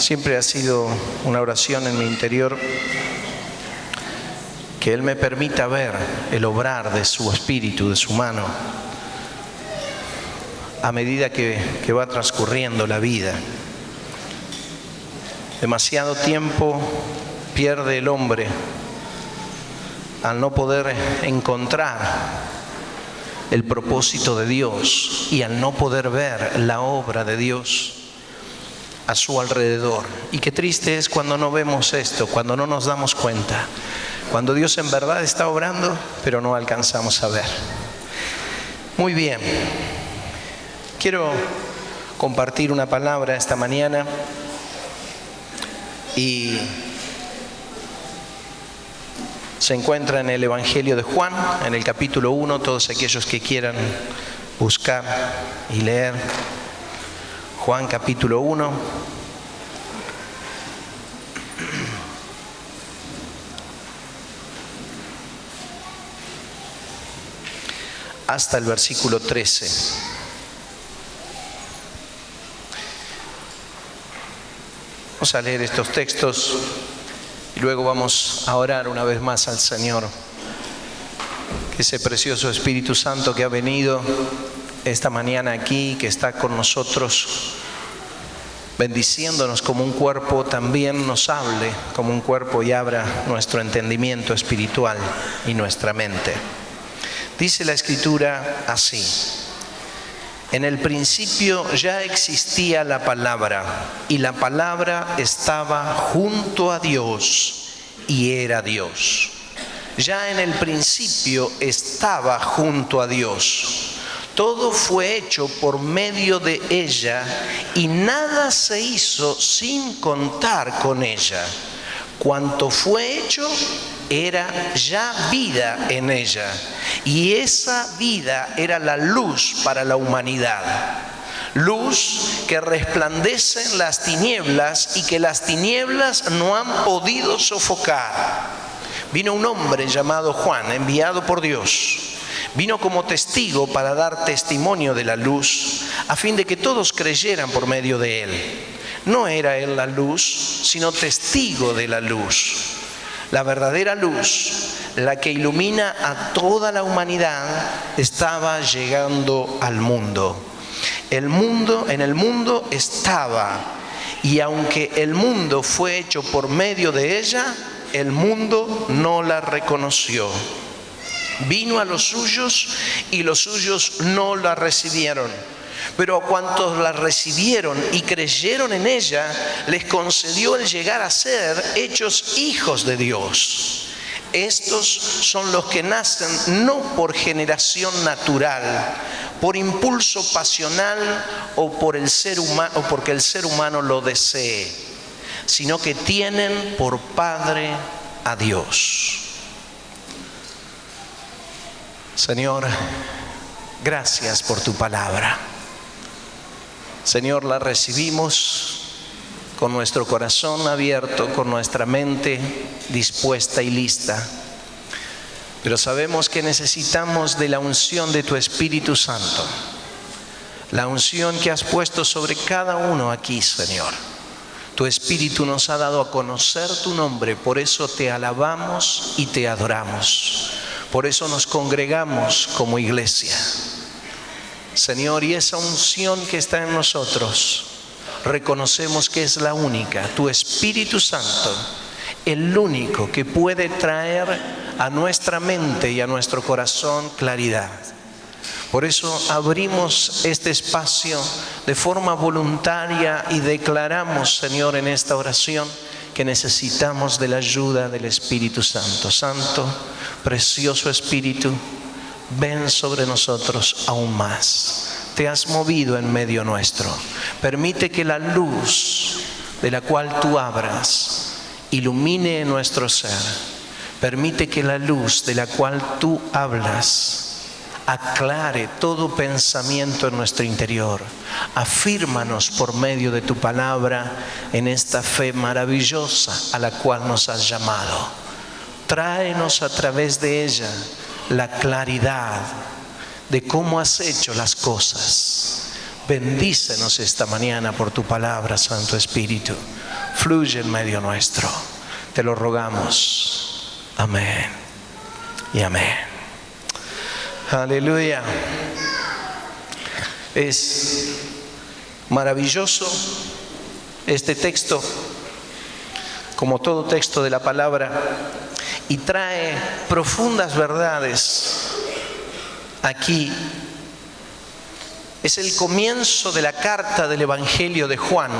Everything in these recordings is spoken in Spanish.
Siempre ha sido una oración en mi interior que Él me permita ver el obrar de su espíritu, de su mano, a medida que va transcurriendo la vida. Demasiado tiempo pierde el hombre al no poder encontrar el propósito de Dios y al no poder ver la obra de Dios a su alrededor. Y qué triste es cuando no vemos esto, cuando no nos damos cuenta, cuando Dios en verdad está obrando, pero no alcanzamos a ver. Muy bien, quiero compartir una palabra esta mañana y se encuentra en el Evangelio de Juan, en el capítulo 1, todos aquellos que quieran buscar y leer. Juan capítulo 1. Hasta el versículo 13. Vamos a leer estos textos y luego vamos a orar una vez más al Señor. Que ese precioso Espíritu Santo que ha venido esta mañana aquí, que está con nosotros, bendiciéndonos como un cuerpo, también nos hable como un cuerpo y abra nuestro entendimiento espiritual y nuestra mente. Dice la Escritura así: en el principio ya existía la palabra, y la palabra estaba junto a Dios, y era Dios. Ya en el principio estaba junto a Dios. Todo fue hecho por medio de ella, y nada se hizo sin contar con ella. Cuanto fue hecho, era ya vida en ella, y esa vida era la luz para la humanidad. Luz que resplandece en las tinieblas y que las tinieblas no han podido sofocar. Vino un hombre llamado Juan, enviado por Dios. Vino como testigo para dar testimonio de la luz, a fin de que todos creyeran por medio de él. No era él la luz, sino testigo de la luz. La verdadera luz, la que ilumina a toda la humanidad, estaba llegando al mundo. En el mundo estaba, y aunque el mundo fue hecho por medio de ella, el mundo no la reconoció. Vino a los suyos y los suyos no la recibieron. Pero a cuantos la recibieron y creyeron en ella, les concedió el llegar a ser hechos hijos de Dios. Estos son los que nacen no por generación natural, por impulso pasional o porque el ser humano lo desee, sino que tienen por Padre a Dios. Señor, gracias por tu palabra. Señor, la recibimos con nuestro corazón abierto, con nuestra mente dispuesta y lista. Pero sabemos que necesitamos de la unción de tu Espíritu Santo, la unción que has puesto sobre cada uno aquí, Señor. Tu Espíritu nos ha dado a conocer tu nombre, por eso te alabamos y te adoramos. Por eso nos congregamos como iglesia. Señor, y esa unción que está en nosotros, reconocemos que es la única, tu Espíritu Santo, el único que puede traer a nuestra mente y a nuestro corazón claridad. Por eso abrimos este espacio de forma voluntaria y declaramos, Señor, en esta oración que necesitamos de la ayuda del Espíritu Santo. Santo, precioso Espíritu, ven sobre nosotros aún más. Te has movido en medio nuestro. Permite que la luz de la cual tú hablas ilumine nuestro ser. Permite que la luz de la cual tú hablas aclare todo pensamiento en nuestro interior. Afírmanos por medio de tu palabra en esta fe maravillosa a la cual nos has llamado. Tráenos a través de ella la claridad de cómo has hecho las cosas. Bendícenos esta mañana por tu palabra, Santo Espíritu. Fluye en medio nuestro. Te lo rogamos. Amén y amén. Aleluya. Es maravilloso este texto, como todo texto de la palabra, y trae profundas verdades. Aquí es el comienzo de la carta del Evangelio de Juan,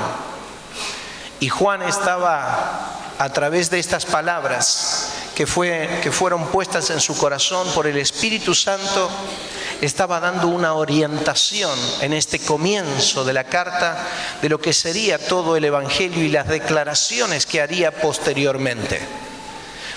y Juan estaba, a través de estas palabras que fueron puestas en su corazón por el Espíritu Santo, estaba dando una orientación en este comienzo de la carta de lo que sería todo el Evangelio y las declaraciones que haría posteriormente.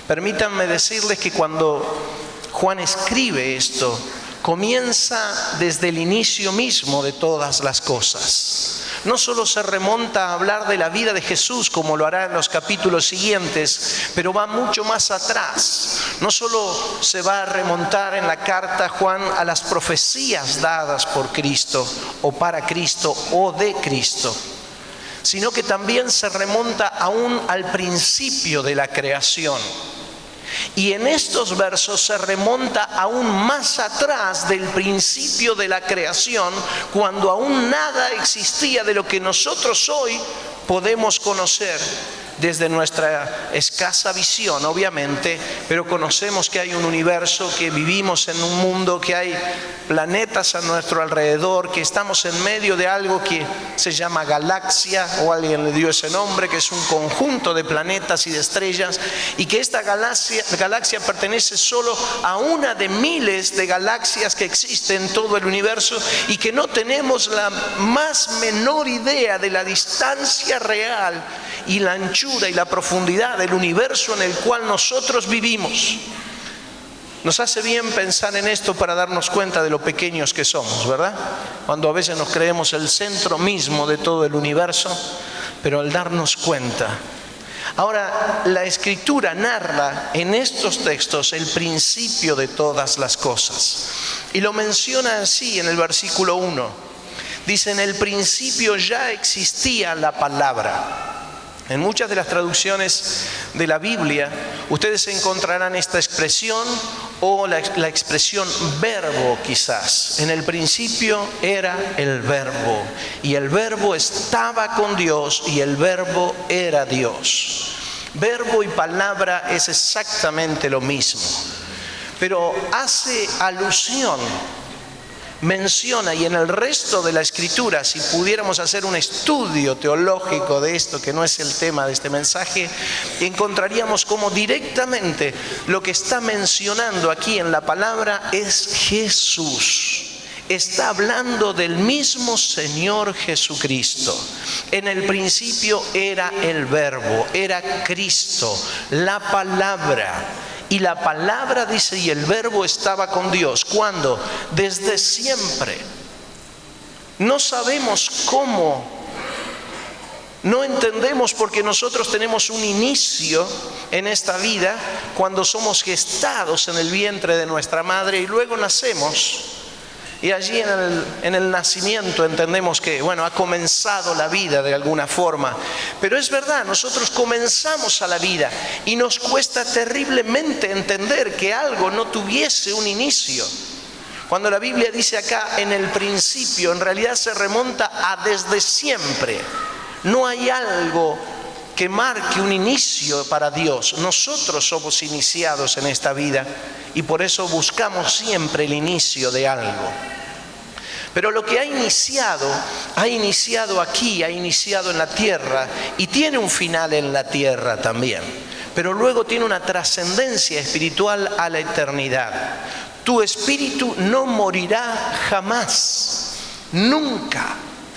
Permítanme decirles que cuando Juan escribe esto, comienza desde el inicio mismo de todas las cosas. No solo se remonta a hablar de la vida de Jesús, como lo hará en los capítulos siguientes, pero va mucho más atrás. No solo se va a remontar en la carta Juan a las profecías dadas por Cristo, o para Cristo, o de Cristo, sino que también se remonta aún al principio de la creación. Y en estos versos se remonta aún más atrás del principio de la creación, cuando aún nada existía de lo que nosotros hoy podemos conocer desde nuestra escasa visión, obviamente, pero conocemos que hay un universo, que vivimos en un mundo, que hay planetas a nuestro alrededor, que estamos en medio de algo que se llama galaxia, o alguien le dio ese nombre, que es un conjunto de planetas y de estrellas, y que esta galaxia pertenece solo a una de miles de galaxias que existen en todo el universo, y que no tenemos la más menor idea de la distancia real y la anchura y la profundidad del universo en el cual nosotros vivimos. Nos hace bien pensar en esto para darnos cuenta de lo pequeños que somos, ¿verdad? Cuando a veces nos creemos el centro mismo de todo el universo, pero al darnos cuenta. Ahora, la Escritura narra en estos textos el principio de todas las cosas, y lo menciona así en el versículo 1. Dice: en el principio ya existía la palabra. En muchas de las traducciones de la Biblia, ustedes encontrarán esta expresión, o la expresión verbo quizás. En el principio era el verbo, y el verbo estaba con Dios, y el verbo era Dios. Verbo y palabra es exactamente lo mismo, pero hace alusión, menciona, y en el resto de la Escritura, si pudiéramos hacer un estudio teológico de esto, que no es el tema de este mensaje, encontraríamos como directamente lo que está mencionando aquí en la palabra es Jesús. Está hablando del mismo Señor Jesucristo. En el principio era el Verbo, era Cristo, la palabra. Y la palabra, dice, y el Verbo estaba con Dios. ¿Cuándo? Desde siempre. No sabemos cómo, no entendemos, porque nosotros tenemos un inicio en esta vida cuando somos gestados en el vientre de nuestra madre y luego nacemos. Y allí en el nacimiento entendemos que, bueno, ha comenzado la vida de alguna forma. Pero es verdad, nosotros comenzamos a la vida y nos cuesta terriblemente entender que algo no tuviese un inicio. Cuando la Biblia dice acá en el principio, en realidad se remonta a desde siempre. No hay algo que marque un inicio para Dios. Nosotros somos iniciados en esta vida y por eso buscamos siempre el inicio de algo. Pero lo que ha iniciado aquí, ha iniciado en la tierra y tiene un final en la tierra también. Pero luego tiene una trascendencia espiritual a la eternidad. Tu espíritu no morirá jamás, nunca,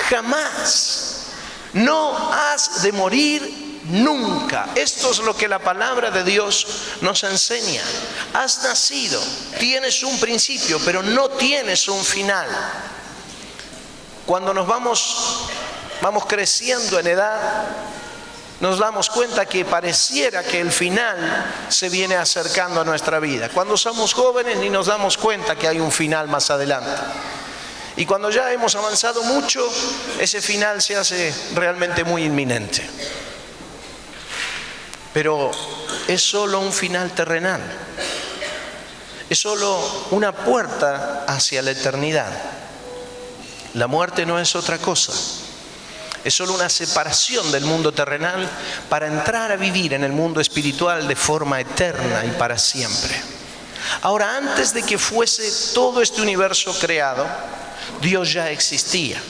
jamás. No has de morir nunca. Esto es lo que la palabra de Dios nos enseña. Has nacido, tienes un principio, pero no tienes un final. Cuando nos vamos creciendo en edad, nos damos cuenta que pareciera que el final se viene acercando a nuestra vida. Cuando somos jóvenes ni nos damos cuenta que hay un final más adelante. Y cuando ya hemos avanzado mucho, ese final se hace realmente muy inminente. Pero es solo un final terrenal. Es solo una puerta hacia la eternidad. La muerte no es otra cosa. Es solo una separación del mundo terrenal para entrar a vivir en el mundo espiritual de forma eterna y para siempre. Ahora, antes de que fuese todo este universo creado, Dios ya existía.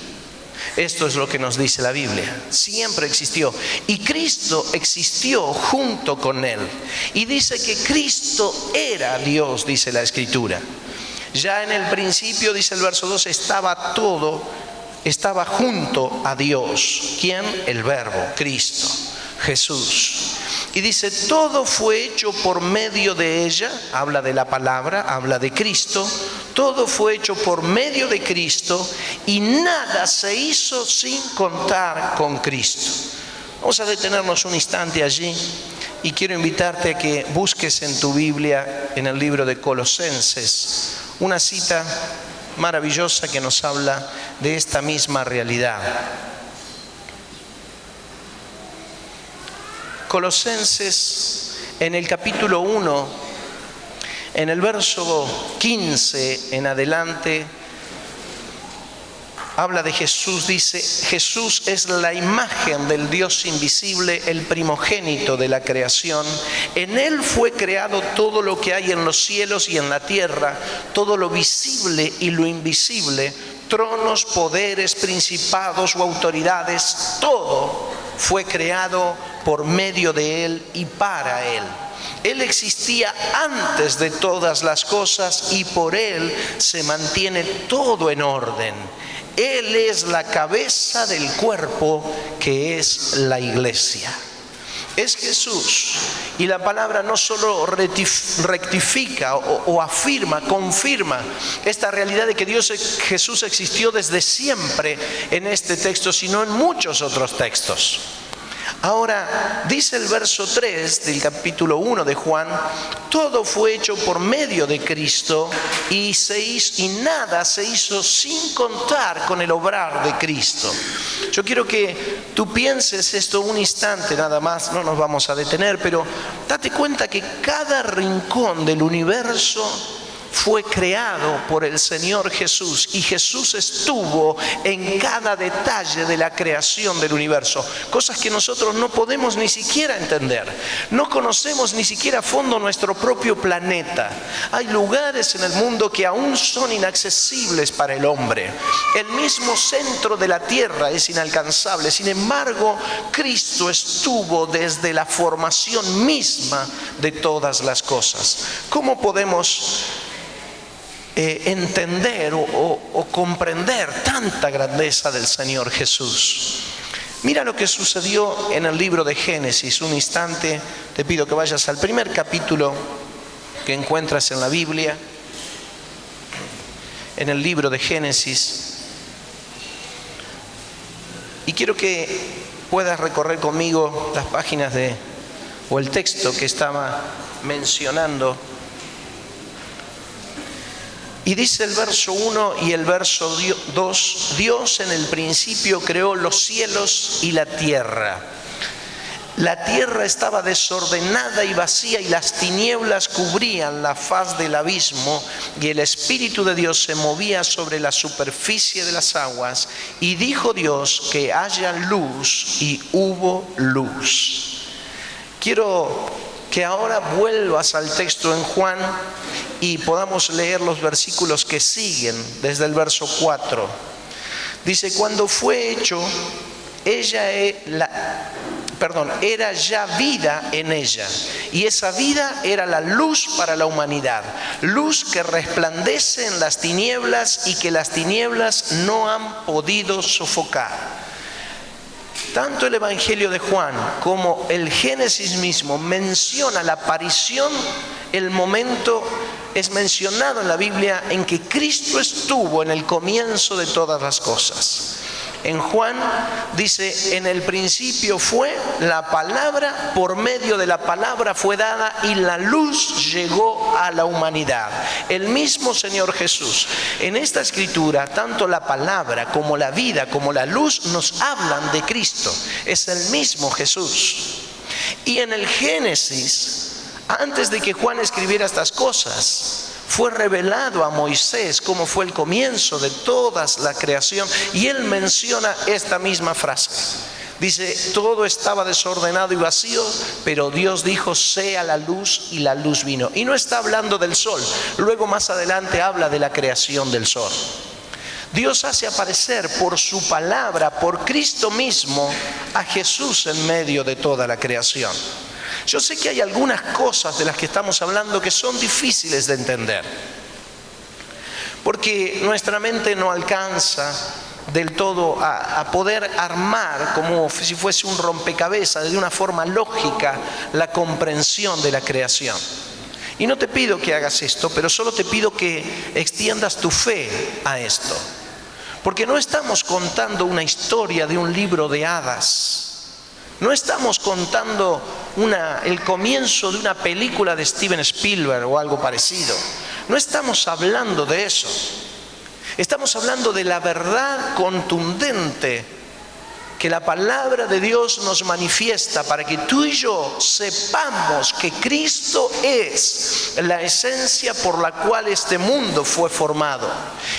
Esto es lo que nos dice la Biblia. Siempre existió. Y Cristo existió junto con Él. Y dice que Cristo era Dios, dice la Escritura. Ya en el principio, dice el verso 2, estaba junto a Dios. ¿Quién? El Verbo, Cristo, Jesús. Y dice, todo fue hecho por medio de ella. Habla de la palabra, habla de Cristo. Todo fue hecho por medio de Cristo y nada se hizo sin contar con Cristo. Vamos a detenernos un instante allí y quiero invitarte a que busques en tu Biblia, en el libro de Colosenses, una cita maravillosa que nos habla de esta misma realidad. Colosenses, en el capítulo 1, en el verso 15 en adelante, habla de Jesús. Dice, Jesús es la imagen del Dios invisible, el primogénito de la creación. En Él fue creado todo lo que hay en los cielos y en la tierra, todo lo visible y lo invisible, tronos, poderes, principados o autoridades. Todo fue creado por medio de Él y para Él. Él existía antes de todas las cosas y por Él se mantiene todo en orden. Él es la cabeza del cuerpo que es la iglesia. Es Jesús. Y la palabra no solo rectifica o afirma, confirma esta realidad de que Jesús existió desde siempre en este texto, sino en muchos otros textos. Ahora, dice el verso 3 del capítulo 1 de Juan, todo fue hecho por medio de Cristo y nada se hizo sin contar con el obrar de Cristo. Yo quiero que tú pienses esto un instante nada más, no nos vamos a detener, pero date cuenta que cada rincón del universo fue creado por el Señor Jesús y Jesús estuvo en cada detalle de la creación del universo, cosas que nosotros no podemos ni siquiera entender. No conocemos ni siquiera a fondo nuestro propio planeta. Hay lugares en el mundo que aún son inaccesibles para el hombre. El mismo centro de la tierra es inalcanzable. Sin embargo, Cristo estuvo desde la formación misma de todas las cosas. ¿Cómo podemos entender o comprender tanta grandeza del Señor Jesús? Mira lo que sucedió en el libro de Génesis. Un instante, te pido que vayas al primer capítulo que encuentras en la Biblia, en el libro de Génesis, y quiero que puedas recorrer conmigo las páginas o el texto que estaba mencionando. Y dice el verso 1 y el verso 2, Dios en el principio creó los cielos y la tierra. La tierra estaba desordenada y vacía y las tinieblas cubrían la faz del abismo y el Espíritu de Dios se movía sobre la superficie de las aguas. Y dijo Dios que haya luz y hubo luz. Quiero que ahora vuelvas al texto en Juan y podamos leer los versículos que siguen desde el verso 4. Dice, cuando fue hecho, era ya vida en ella. Y esa vida era la luz para la humanidad. Luz que resplandece en las tinieblas y que las tinieblas no han podido sofocar. Tanto el Evangelio de Juan como el Génesis mismo menciona la aparición, el momento es mencionado en la Biblia en que Cristo estuvo en el comienzo de todas las cosas. En Juan dice, en el principio fue la palabra, por medio de la palabra fue dada y la luz llegó a la humanidad. El mismo Señor Jesús. En esta escritura, tanto la palabra como la vida, como la luz, nos hablan de Cristo. Es el mismo Jesús. Y en el Génesis, antes de que Juan escribiera estas cosas, fue revelado a Moisés cómo fue el comienzo de toda la creación, y él menciona esta misma frase. Dice, todo estaba desordenado y vacío, pero Dios dijo, sea la luz, y la luz vino. Y no está hablando del sol, luego más adelante habla de la creación del sol. Dios hace aparecer por su palabra, por Cristo mismo, a Jesús en medio de toda la creación. Yo sé que hay algunas cosas de las que estamos hablando que son difíciles de entender, porque nuestra mente no alcanza del todo a poder armar, como si fuese un rompecabezas, de una forma lógica, la comprensión de la creación. Y no te pido que hagas esto, pero solo te pido que extiendas tu fe a esto, porque no estamos contando una historia de un libro de hadas. No estamos contando el comienzo de una película de Steven Spielberg o algo parecido. No estamos hablando de eso. Estamos hablando de la verdad contundente que la palabra de Dios nos manifiesta para que tú y yo sepamos que Cristo es la esencia por la cual este mundo fue formado.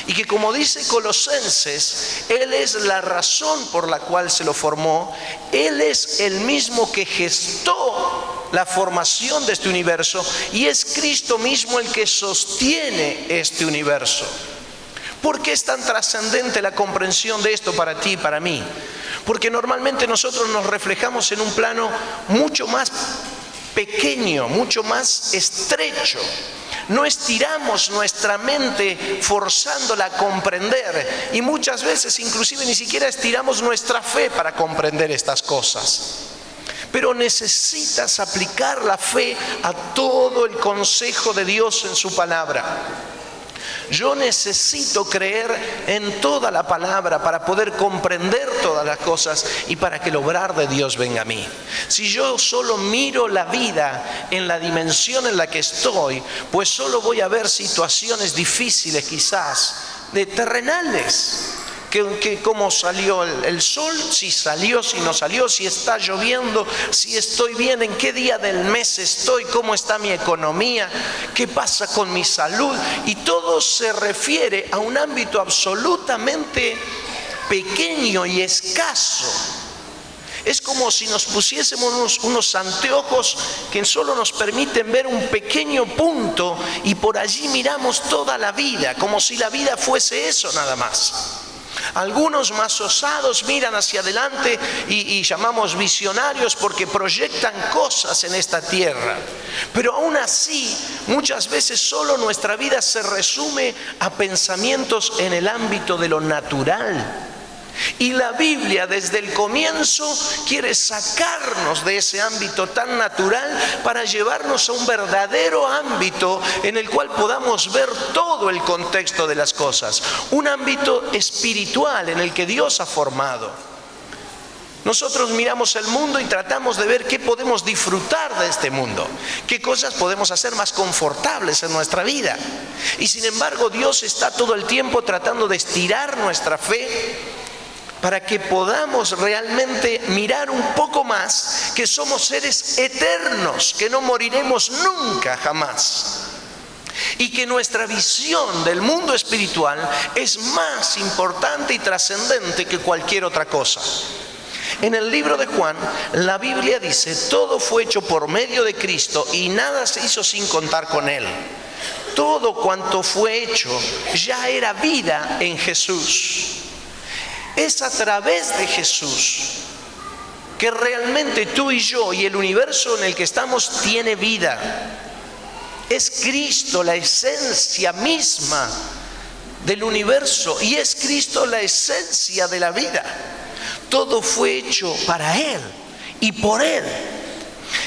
Y que, como dice Colosenses, Él es la razón por la cual se lo formó. Él es el mismo que gestó la formación de este universo, y es Cristo mismo el que sostiene este universo. ¿Por qué es tan trascendente la comprensión de esto para ti y para mí? Porque normalmente nosotros nos reflejamos en un plano mucho más pequeño, mucho más estrecho. No estiramos nuestra mente forzándola a comprender, y muchas veces inclusive ni siquiera estiramos nuestra fe para comprender estas cosas. Pero necesitas aplicar la fe a todo el consejo de Dios en su palabra. Yo necesito creer en toda la palabra para poder comprender todas las cosas y para que el obrar de Dios venga a mí. Si yo solo miro la vida en la dimensión en la que estoy, pues solo voy a ver situaciones difíciles, quizás, de terrenales. Que cómo salió el sol, si salió, si no salió, si está lloviendo, si estoy bien, en qué día del mes estoy, cómo está mi economía, qué pasa con mi salud. Y todo se refiere a un ámbito absolutamente pequeño y escaso. Es como si nos pusiésemos unos anteojos que solo nos permiten ver un pequeño punto, y por allí miramos toda la vida, como si la vida fuese eso nada más. Algunos más osados miran hacia adelante y llamamos visionarios porque proyectan cosas en esta tierra. Pero aún así, muchas veces solo nuestra vida se resume a pensamientos en el ámbito de lo natural. Y la Biblia desde el comienzo quiere sacarnos de ese ámbito tan natural para llevarnos a un verdadero ámbito en el cual podamos ver todo el contexto de las cosas. Un ámbito espiritual en el que Dios ha formado. Nosotros miramos el mundo y tratamos de ver qué podemos disfrutar de este mundo, qué cosas podemos hacer más confortables en nuestra vida. Y sin embargo, Dios está todo el tiempo tratando de estirar nuestra fe para que podamos realmente mirar un poco más que somos seres eternos, que no moriremos nunca, jamás. Y que nuestra visión del mundo espiritual es más importante y trascendente que cualquier otra cosa. En el libro de Juan, la Biblia dice, todo fue hecho por medio de Cristo y nada se hizo sin contar con Él. Todo cuanto fue hecho ya era vida en Jesús. Es a través de Jesús que realmente tú y yo y el universo en el que estamos tiene vida. Es Cristo la esencia misma del universo y es Cristo la esencia de la vida. Todo fue hecho para Él y por Él.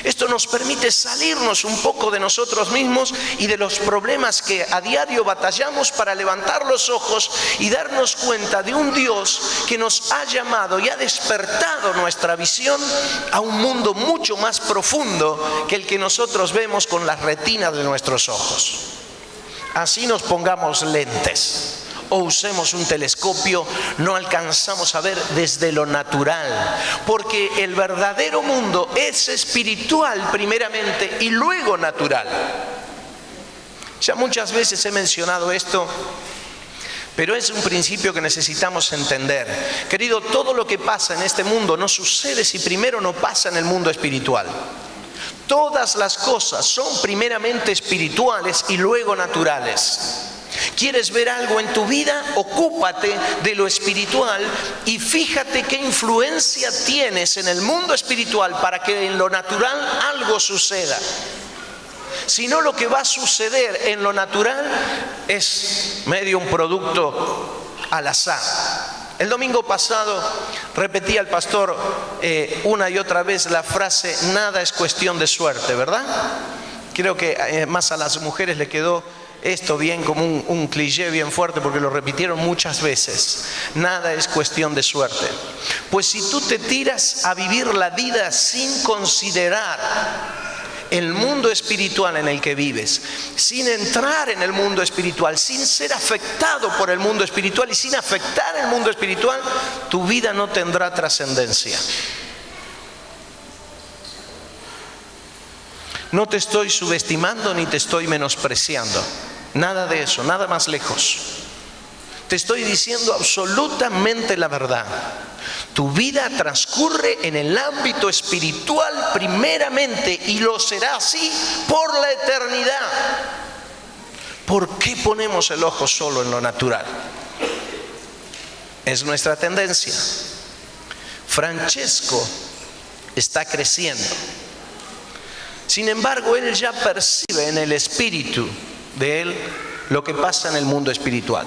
Esto nos permite salirnos un poco de nosotros mismos y de los problemas que a diario batallamos para levantar los ojos y darnos cuenta de un Dios que nos ha llamado y ha despertado nuestra visión a un mundo mucho más profundo que el que nosotros vemos con las retinas de nuestros ojos. Así nos pongamos lentes o usemos un telescopio, no alcanzamos a ver desde lo natural, porque el verdadero mundo es espiritual primeramente y luego natural. Ya muchas veces he mencionado esto, pero es un principio que necesitamos entender. Querido, todo lo que pasa en este mundo no sucede si primero no pasa en el mundo espiritual. Todas las cosas son primeramente espirituales y luego naturales. ¿Quieres ver algo en tu vida? Ocúpate de lo espiritual y fíjate qué influencia tienes en el mundo espiritual para que en lo natural algo suceda. Si no, lo que va a suceder en lo natural es medio un producto al azar. El domingo pasado repetía el pastor una y otra vez la frase: nada es cuestión de suerte, ¿verdad? Creo que más a las mujeres le quedó esto bien como un cliché bien fuerte, porque lo repitieron muchas veces. Nada es cuestión de suerte. Pues si tú te tiras a vivir la vida sin considerar el mundo espiritual en el que vives, sin entrar en el mundo espiritual, sin ser afectado por el mundo espiritual y sin afectar el mundo espiritual, tu vida no tendrá trascendencia. No te estoy subestimando ni te estoy menospreciando. Nada de eso, nada más lejos. Te estoy diciendo absolutamente la verdad. Tu vida transcurre en el ámbito espiritual primeramente y lo será así por la eternidad. ¿Por qué ponemos el ojo solo en lo natural? Es nuestra tendencia. Francesco está creciendo. Sin embargo, él ya percibe en el espíritu de él lo que pasa en el mundo espiritual.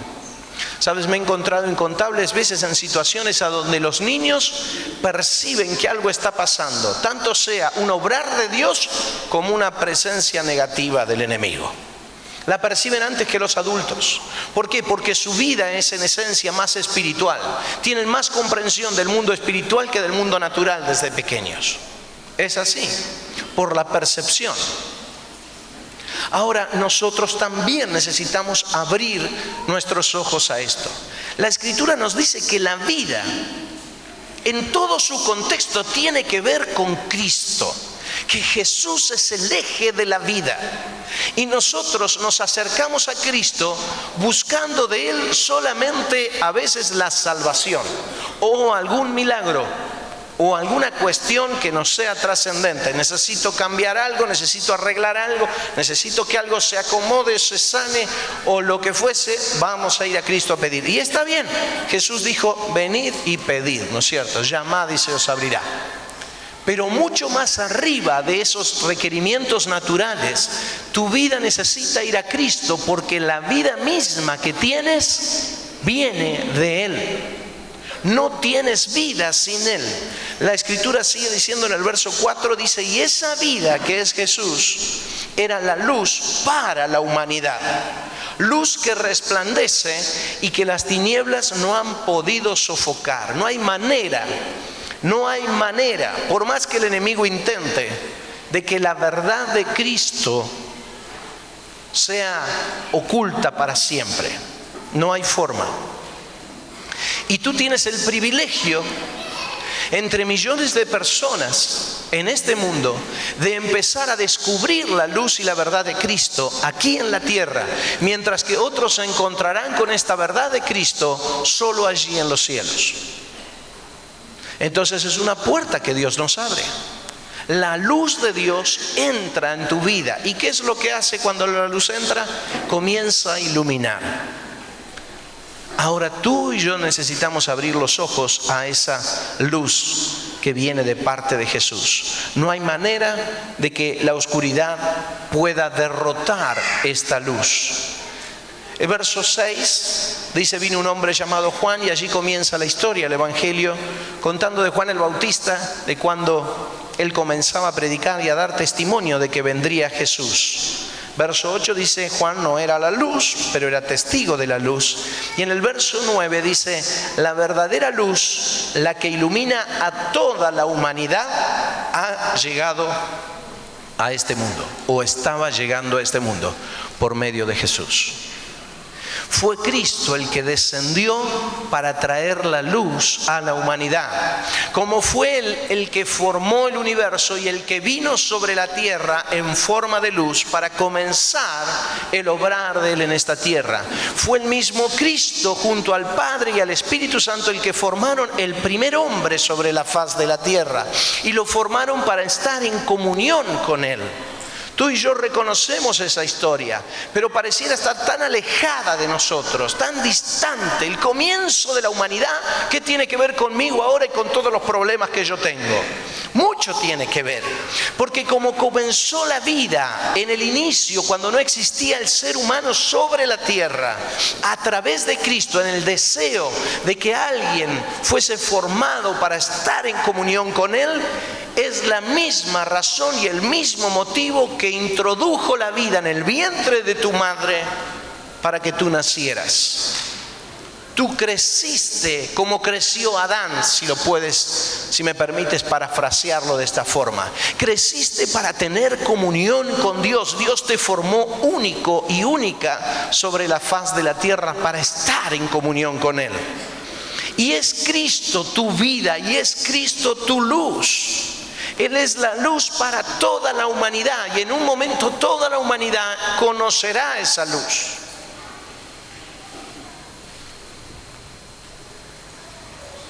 Sabes, me he encontrado incontables veces en situaciones a donde los niños perciben que algo está pasando, tanto sea un obrar de Dios como una presencia negativa del enemigo. La perciben antes que los adultos. ¿Por qué? Porque su vida es en esencia más espiritual. Tienen más comprensión del mundo espiritual que del mundo natural desde pequeños. Es así, por la percepción. Ahora, nosotros también necesitamos abrir nuestros ojos a esto. La Escritura nos dice que la vida, en todo su contexto, tiene que ver con Cristo, que Jesús es el eje de la vida. Y nosotros nos acercamos a Cristo buscando de Él solamente a veces la salvación o algún milagro, o alguna cuestión que no sea trascendente. Necesito cambiar algo, necesito arreglar algo, necesito que algo se acomode, se sane o lo que fuese. Vamos a ir a Cristo a pedir. Y está bien, Jesús dijo: venid y pedid, ¿no es cierto? Llamad y se os abrirá. Pero mucho más arriba de esos requerimientos naturales, tu vida necesita ir a Cristo, porque la vida misma que tienes viene de Él. No tienes vida sin Él. La Escritura sigue diciendo en el verso 4, dice: y esa vida que es Jesús era la luz para la humanidad. Luz que resplandece y que las tinieblas no han podido sofocar. No hay manera, por más que el enemigo intente, de que la verdad de Cristo sea oculta para siempre. No hay forma. Y tú tienes el privilegio, entre millones de personas en este mundo, de empezar a descubrir la luz y la verdad de Cristo aquí en la tierra, mientras que otros se encontrarán con esta verdad de Cristo solo allí en los cielos. Entonces es una puerta que Dios nos abre. La luz de Dios entra en tu vida. ¿Y qué es lo que hace cuando la luz entra? Comienza a iluminar. Ahora tú y yo necesitamos abrir los ojos a esa luz que viene de parte de Jesús. No hay manera de que la oscuridad pueda derrotar esta luz. El verso 6 dice: vino un hombre llamado Juan, y allí comienza la historia, el Evangelio, contando de Juan el Bautista, de cuando él comenzaba a predicar y a dar testimonio de que vendría Jesús. Verso 8 dice: Juan no era la luz, pero era testigo de la luz. Y en el verso 9 dice: la verdadera luz, la que ilumina a toda la humanidad, ha llegado a este mundo, o estaba llegando a este mundo, por medio de Jesús. Fue Cristo el que descendió para traer la luz a la humanidad. Como fue el que formó el universo y el que vino sobre la tierra en forma de luz para comenzar el obrar de él en esta tierra. Fue el mismo Cristo junto al Padre y al Espíritu Santo el que formaron el primer hombre sobre la faz de la tierra. Y lo formaron para estar en comunión con él. Tú y yo reconocemos esa historia, pero pareciera estar tan alejada de nosotros, tan distante. El comienzo de la humanidad, ¿qué tiene que ver conmigo ahora y con todos los problemas que yo tengo? Mucho tiene que ver, porque como comenzó la vida en el inicio, cuando no existía el ser humano sobre la tierra, a través de Cristo, en el deseo de que alguien fuese formado para estar en comunión con Él, es la misma razón y el mismo motivo que introdujo la vida en el vientre de tu madre para que tú nacieras. Tú creciste como creció Adán, si me permites parafrasearlo de esta forma. Creciste para tener comunión con Dios. Dios te formó único y única sobre la faz de la tierra para estar en comunión con Él. Y es Cristo tu vida y es Cristo tu luz. Él es la luz para toda la humanidad, y en un momento toda la humanidad conocerá esa luz.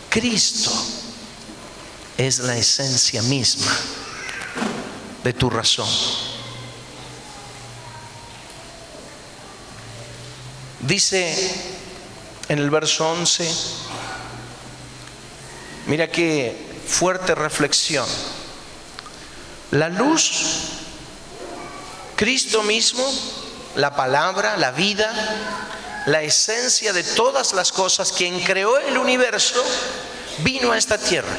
Cristo es la esencia misma de tu razón. Dice en el verso 11, mira qué fuerte reflexión. La luz, Cristo mismo, la palabra, la vida, la esencia de todas las cosas, quien creó el universo, vino a esta tierra.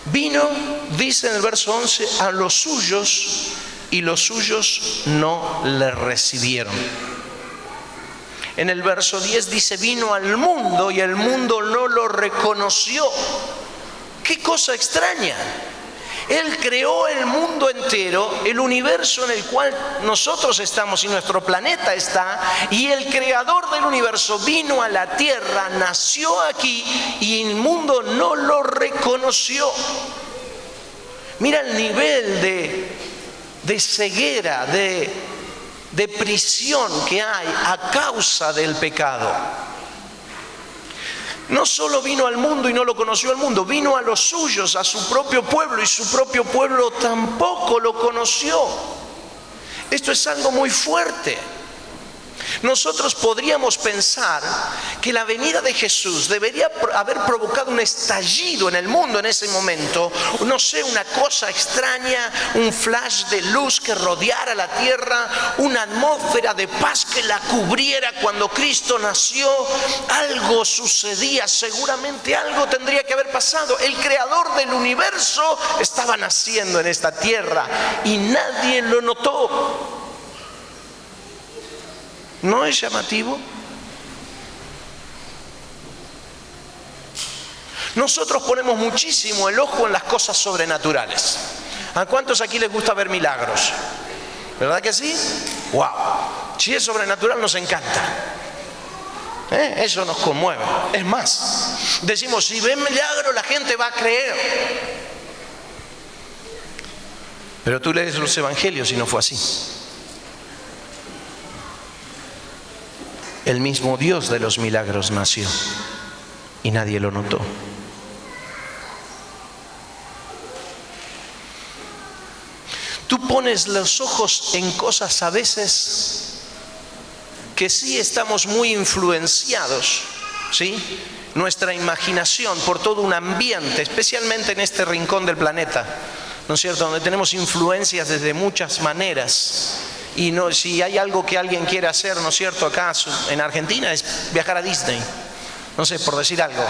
Vino, dice en el verso 11, a los suyos, y los suyos no le recibieron. En el verso 10 dice: vino al mundo y el mundo no lo reconoció. ¡Qué cosa extraña! Él creó el mundo entero, el universo en el cual nosotros estamos y nuestro planeta está, y el creador del universo vino a la tierra, nació aquí, y el mundo no lo reconoció. Mira el nivel de ceguera, de prisión que hay a causa del pecado. No solo vino al mundo y no lo conoció al mundo, vino a los suyos, a su propio pueblo, y su propio pueblo tampoco lo conoció. Esto es algo muy fuerte. Nosotros podríamos pensar que la venida de Jesús debería haber provocado un estallido en el mundo en ese momento, no sé, una cosa extraña, un flash de luz que rodeara la tierra, una atmósfera de paz que la cubriera cuando Cristo nació. Algo sucedía, seguramente algo tendría que haber pasado. El creador del universo estaba naciendo en esta tierra y nadie lo notó. ¿No es llamativo? Nosotros ponemos muchísimo el ojo en las cosas sobrenaturales. ¿A cuántos aquí les gusta ver milagros? ¿Verdad que sí? ¡Wow! Si es sobrenatural nos encanta. Eso nos conmueve. Es más, decimos, si ven milagros la gente va a creer. Pero tú lees los evangelios y no fue así. El mismo Dios de los milagros nació y nadie lo notó. Tú pones los ojos en cosas a veces que sí estamos muy influenciados ¿sí? Nuestra imaginación por todo un ambiente, especialmente en este rincón del planeta, ¿no es cierto?, donde tenemos influencias desde muchas maneras. Y no, si hay algo que alguien quiere hacer, ¿no es cierto?, acá en Argentina, es viajar a Disney, no sé, por decir algo.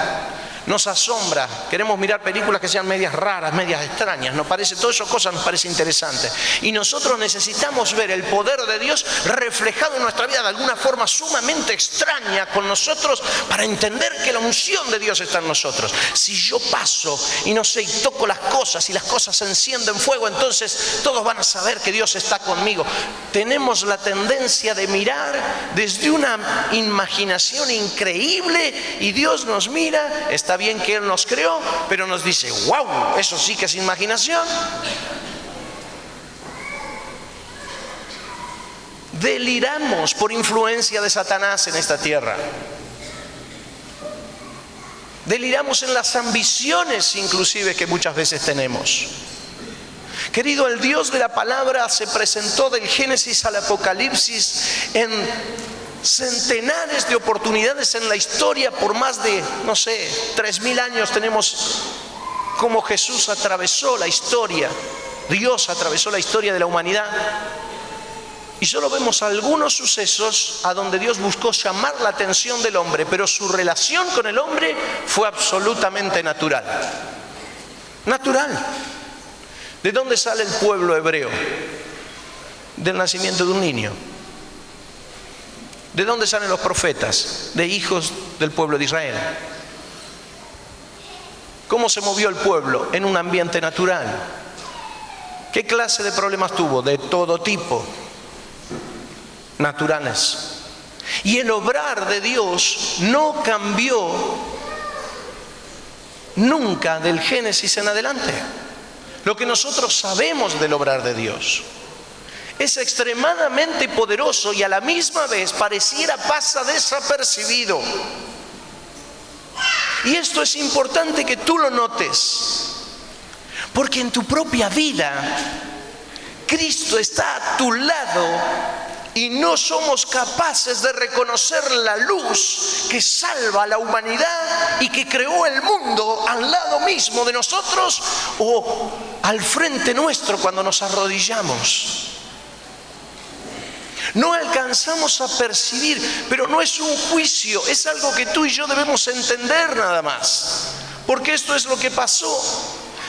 Nos asombra, queremos mirar películas que sean medias raras, medias extrañas, todas esas cosas nos parece interesante. Y nosotros necesitamos ver el poder de Dios reflejado en nuestra vida de alguna forma sumamente extraña con nosotros, para entender que la unción de Dios está en nosotros. Si yo paso y no sé, y toco las cosas y las cosas se encienden fuego, entonces todos van a saber que Dios está conmigo. Tenemos la tendencia de mirar desde una imaginación increíble, y Dios nos mira. Está bien que Él nos creó, pero nos dice, wow, eso sí que es imaginación. Deliramos por influencia de Satanás en esta tierra. Deliramos en las ambiciones inclusive que muchas veces tenemos. Querido, el Dios de la palabra se presentó del Génesis al Apocalipsis en centenares de oportunidades en la historia. Por más de, 3.000 años tenemos como Jesús atravesó la historia, Dios atravesó la historia de la humanidad. Y solo vemos algunos sucesos a donde Dios buscó llamar la atención del hombre, pero su relación con el hombre fue absolutamente natural. Natural. ¿De dónde sale el pueblo hebreo? Del nacimiento de un niño. ¿De dónde salen los profetas? De hijos del pueblo de Israel. ¿Cómo se movió el pueblo? En un ambiente natural. ¿Qué clase de problemas tuvo? De todo tipo. Naturales. Y el obrar de Dios no cambió nunca del Génesis en adelante. Lo que nosotros sabemos del obrar de Dios es extremadamente poderoso, y a la misma vez pareciera pasa desapercibido. Y esto es importante que tú lo notes, porque en tu propia vida Cristo está a tu lado y no somos capaces de reconocer la luz que salva a la humanidad y que creó el mundo al lado mismo de nosotros o al frente nuestro cuando nos arrodillamos. No alcanzamos a percibir, pero no es un juicio, es algo que tú y yo debemos entender nada más. Porque esto es lo que pasó.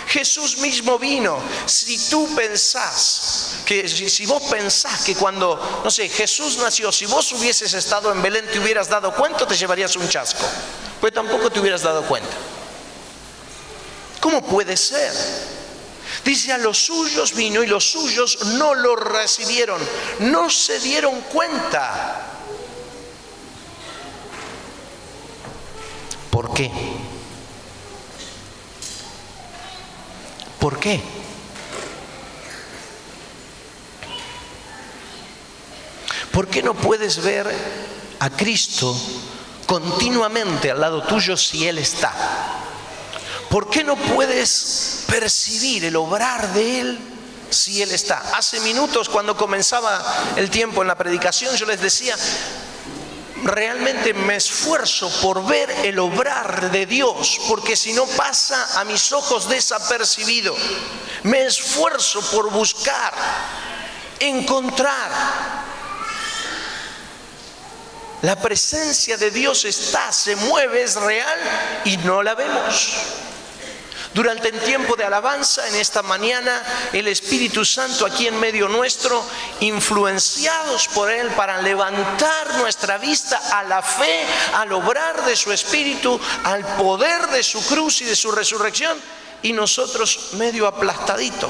Jesús mismo vino. Si tú pensás que, si vos pensás que cuando, Jesús nació, si vos hubieses estado en Belén te hubieras dado cuenta, te llevarías un chasco. Pues tampoco te hubieras dado cuenta. ¿Cómo puede ser? Dice, a los suyos vino y los suyos no lo recibieron, no se dieron cuenta. ¿Por qué? ¿Por qué? ¿Por qué no puedes ver a Cristo continuamente al lado tuyo si Él está? ¿Por qué no puedes percibir el obrar de Él si Él está? Hace minutos, cuando comenzaba el tiempo en la predicación, yo les decía, realmente me esfuerzo por ver el obrar de Dios, porque si no pasa a mis ojos desapercibido. Me esfuerzo por buscar, encontrar. La presencia de Dios está, se mueve, es real y no la vemos. Durante el tiempo de alabanza, en esta mañana, el Espíritu Santo aquí en medio nuestro, influenciados por Él para levantar nuestra vista a la fe, al obrar de su Espíritu, al poder de su cruz y de su resurrección, y nosotros medio aplastadito,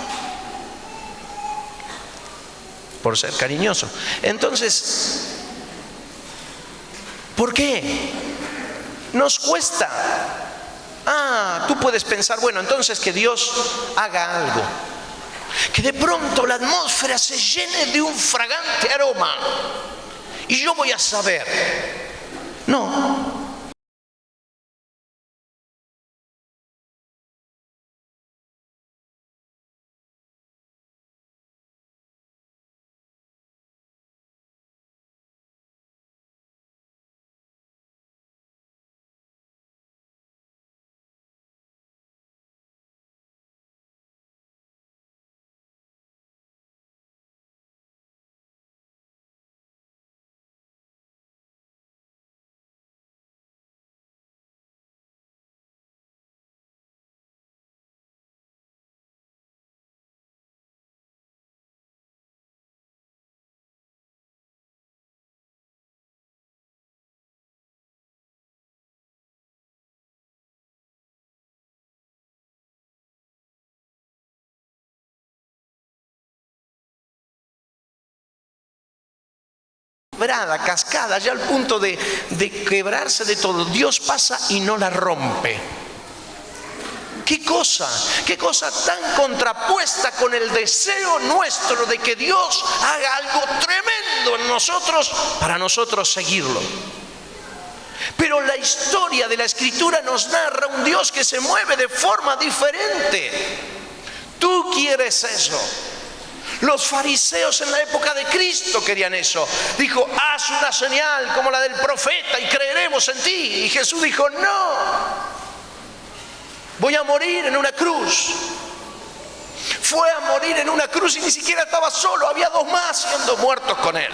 por ser cariñoso. Entonces, ¿por qué? Nos cuesta. Tú puedes pensar, bueno, entonces que Dios haga algo, que de pronto la atmósfera se llene de un fragante aroma y yo voy a saber. No. quebrada, cascada, ya al punto de quebrarse de todo. Dios pasa y no la rompe. Qué cosa tan contrapuesta con el deseo nuestro de que Dios haga algo tremendo en nosotros para nosotros seguirlo. Pero la historia de la Escritura nos narra un Dios que se mueve de forma diferente. Tú quieres eso. Los fariseos en la época de Cristo querían eso. Dijo, haz una señal como la del profeta y creeremos en ti. Y Jesús dijo, no. Voy a morir en una cruz. Fue a morir en una cruz y ni siquiera estaba solo. Había dos más siendo muertos con él.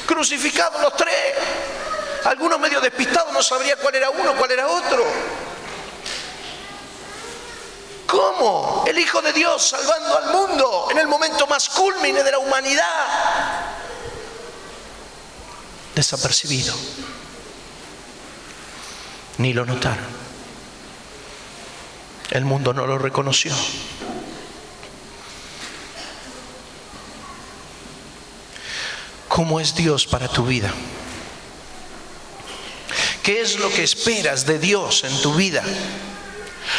Crucificados los tres. Algunos medio despistados no sabría cuál era uno, cuál era otro. ¿Cómo? El Hijo de Dios salvando al mundo en el momento más cúlmine de la humanidad. Desapercibido. Ni lo notaron. El mundo no lo reconoció. ¿Cómo es Dios para tu vida? ¿Qué es lo que esperas de Dios en tu vida?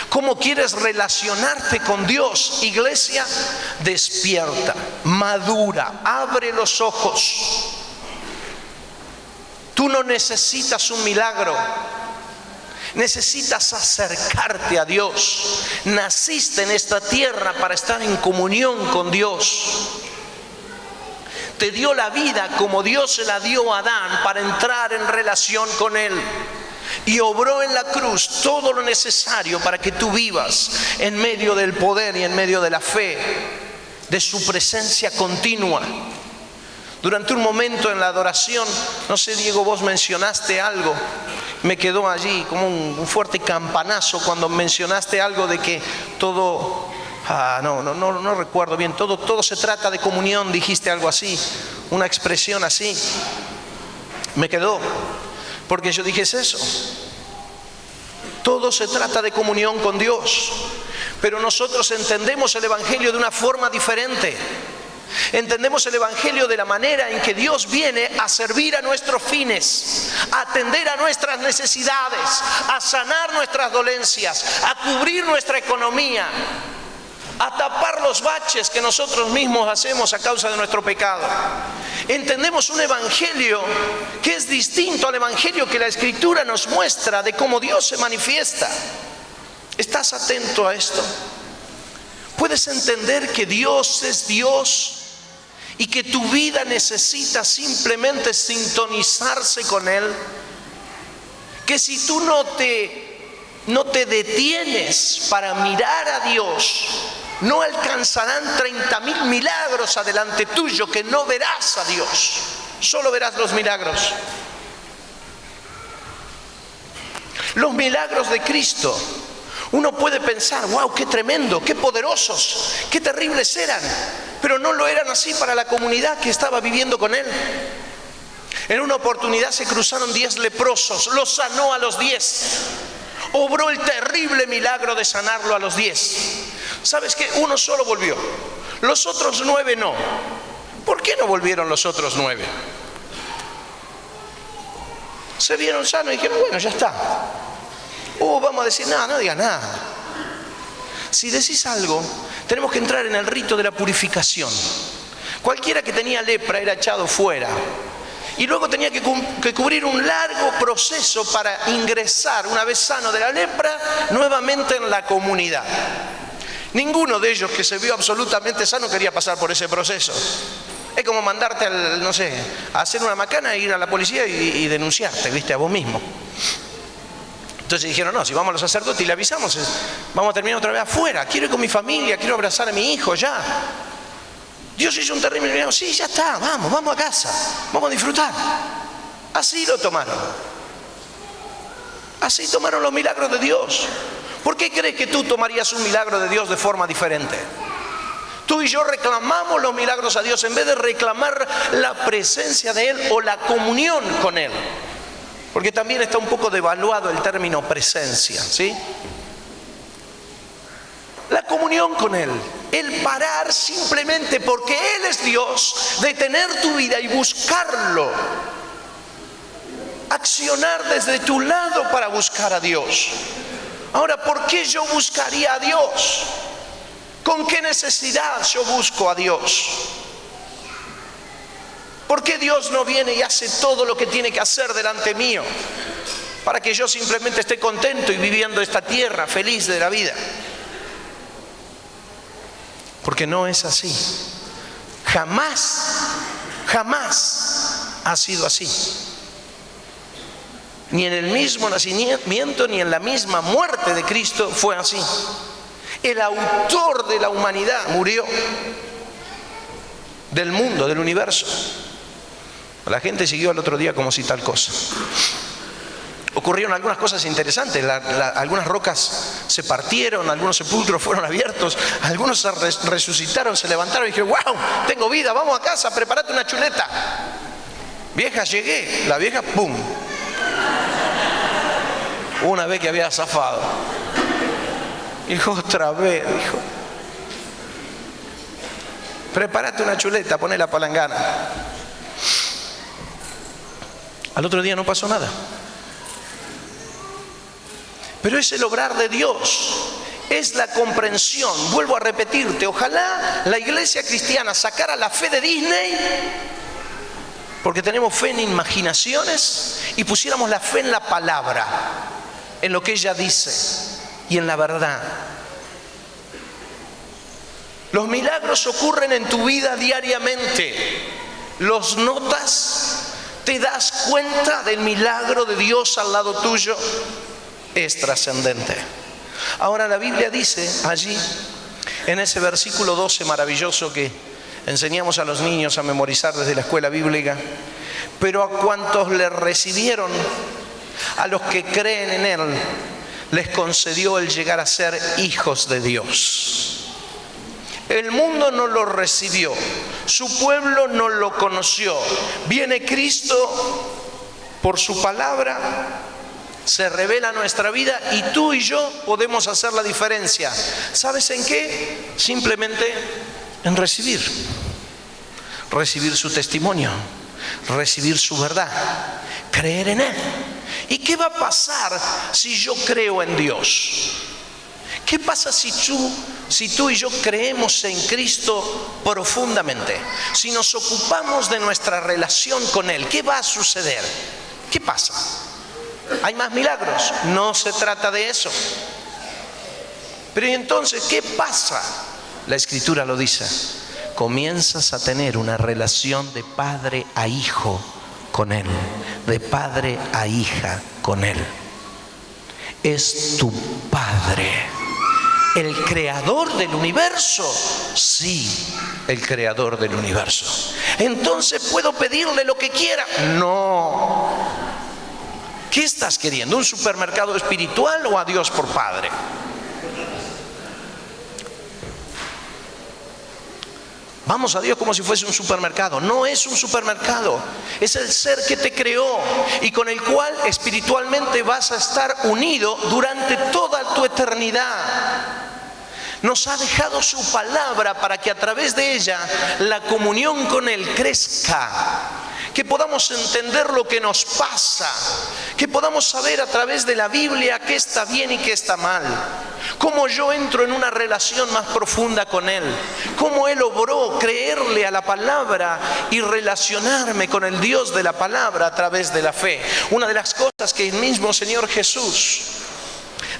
¿Cómo quieres relacionarte con Dios? Iglesia, despierta, madura, abre los ojos. Tú no necesitas un milagro. Necesitas acercarte a Dios. Naciste en esta tierra para estar en comunión con Dios. Te dio la vida como Dios se la dio a Adán para entrar en relación con Él. Y obró en la cruz todo lo necesario para que tú vivas en medio del poder y en medio de la fe, de su presencia continua. Durante un momento en la adoración, no sé, Diego, vos mencionaste algo. Me quedó allí como un fuerte campanazo cuando mencionaste algo de que todo, no recuerdo bien, todo se trata de comunión, dijiste algo así, una expresión así. Me quedó, porque yo dije, es eso. Todo se trata de comunión con Dios, pero nosotros entendemos el Evangelio de una forma diferente. Entendemos el Evangelio de la manera en que Dios viene a servir a nuestros fines, a atender a nuestras necesidades, a sanar nuestras dolencias, a cubrir nuestra economía, a tapar los baches que nosotros mismos hacemos a causa de nuestro pecado. Entendemos un Evangelio que es distinto al Evangelio que la Escritura nos muestra de cómo Dios se manifiesta. ¿Estás atento a esto? ¿Puedes entender que Dios es Dios y que tu vida necesita simplemente sintonizarse con Él? Que si tú no te detienes para mirar a Dios, no alcanzarán 30.000 milagros adelante tuyo que no verás a Dios. Solo verás los milagros. Los milagros de Cristo. Uno puede pensar, wow, qué tremendo, qué poderosos, qué terribles eran. Pero no lo eran así para la comunidad que estaba viviendo con Él. En una oportunidad se cruzaron 10 leprosos, los sanó a los 10. Obró el terrible milagro de sanarlo a los 10. ¿Sabes qué? Uno solo volvió, los otros 9 no. ¿Por qué no volvieron los otros 9? Se vieron sanos y dijeron, bueno, ya está. Vamos a decir nada, no digas nada. Si decís algo, tenemos que entrar en el rito de la purificación. Cualquiera que tenía lepra era echado fuera. Y luego tenía que cubrir un largo proceso para ingresar, una vez sano de la lepra, nuevamente en la comunidad. Ninguno de ellos que se vio absolutamente sano quería pasar por ese proceso. Es como mandarte a hacer una macana e ir a la policía y denunciarte, ¿viste? A vos mismo. Entonces dijeron, no, si vamos a los sacerdotes y le avisamos, vamos a terminar otra vez afuera. Quiero ir con mi familia, quiero abrazar a mi hijo, ya. Dios hizo un terrible milagro. Sí, ya está, vamos a casa, vamos a disfrutar. Así lo tomaron. Así tomaron los milagros de Dios. ¿Por qué crees que tú tomarías un milagro de Dios de forma diferente? Tú y yo reclamamos los milagros a Dios en vez de reclamar la presencia de Él o la comunión con Él. Porque también está un poco devaluado el término presencia, ¿sí? La comunión con Él. El parar simplemente porque Él es Dios, detener tu vida y buscarlo. Accionar desde tu lado para buscar a Dios. Ahora, ¿por qué yo buscaría a Dios? ¿Con qué necesidad yo busco a Dios? ¿Por qué Dios no viene y hace todo lo que tiene que hacer delante mío? Para que yo simplemente esté contento y viviendo esta tierra feliz de la vida. Porque no es así. Jamás ha sido así. Ni en el mismo nacimiento ni en la misma muerte de Cristo fue así. El autor de la humanidad murió, del mundo, del universo. La gente siguió al otro día como si tal cosa. Ocurrieron algunas cosas interesantes. Algunas rocas se partieron, algunos sepulcros fueron abiertos, algunos se resucitaron, se levantaron y dijeron: wow, tengo vida, vamos a casa, prepárate una chuleta. Vieja, llegué. La vieja, pum. Una vez que había zafado. Dijo: otra vez, dijo. Prepárate una chuleta, poné la palangana. Al otro día no pasó nada. Pero es el obrar de Dios, es la comprensión. Vuelvo a repetirte, ojalá la iglesia cristiana sacara la fe de Disney, porque tenemos fe en imaginaciones, y pusiéramos la fe en la palabra, en lo que ella dice y en la verdad. Los milagros ocurren en tu vida diariamente. ¿Los notas? ¿Te das cuenta del milagro de Dios al lado tuyo? Es trascendente. Ahora la Biblia dice allí, en ese versículo 12 maravilloso que enseñamos a los niños a memorizar desde la escuela bíblica: pero a cuantos le recibieron, a los que creen en Él, les concedió el llegar a ser hijos de Dios. El mundo no lo recibió, su pueblo no lo conoció. Viene Cristo por su palabra, se revela nuestra vida y tú y yo podemos hacer la diferencia. ¿Sabes en qué? Simplemente en recibir su testimonio, recibir su verdad, creer en Él. ¿Y qué va a pasar si yo creo en Dios? ¿Qué pasa si tú y yo creemos en Cristo profundamente? Si nos ocupamos de nuestra relación con Él, ¿qué va a suceder? ¿Qué pasa? ¿Hay más milagros? No se trata de eso. Pero ¿y entonces qué pasa? La Escritura lo dice. Comienzas a tener una relación de padre a hijo con Él, de padre a hija con Él. Es tu Padre. ¿El creador del universo? Sí, el creador del universo. ¿Entonces puedo pedirle lo que quiera? No. ¿Qué estás queriendo? ¿Un supermercado espiritual o a Dios por Padre? Vamos a Dios como si fuese un supermercado. No es un supermercado. Es el ser que te creó y con el cual espiritualmente vas a estar unido durante toda tu eternidad. Nos ha dejado su palabra para que a través de ella la comunión con Él crezca. Que podamos entender lo que nos pasa. Que podamos saber a través de la Biblia qué está bien y qué está mal. Cómo yo entro en una relación más profunda con Él. Cómo Él obró creerle a la palabra y relacionarme con el Dios de la palabra a través de la fe. Una de las cosas que el mismo Señor Jesús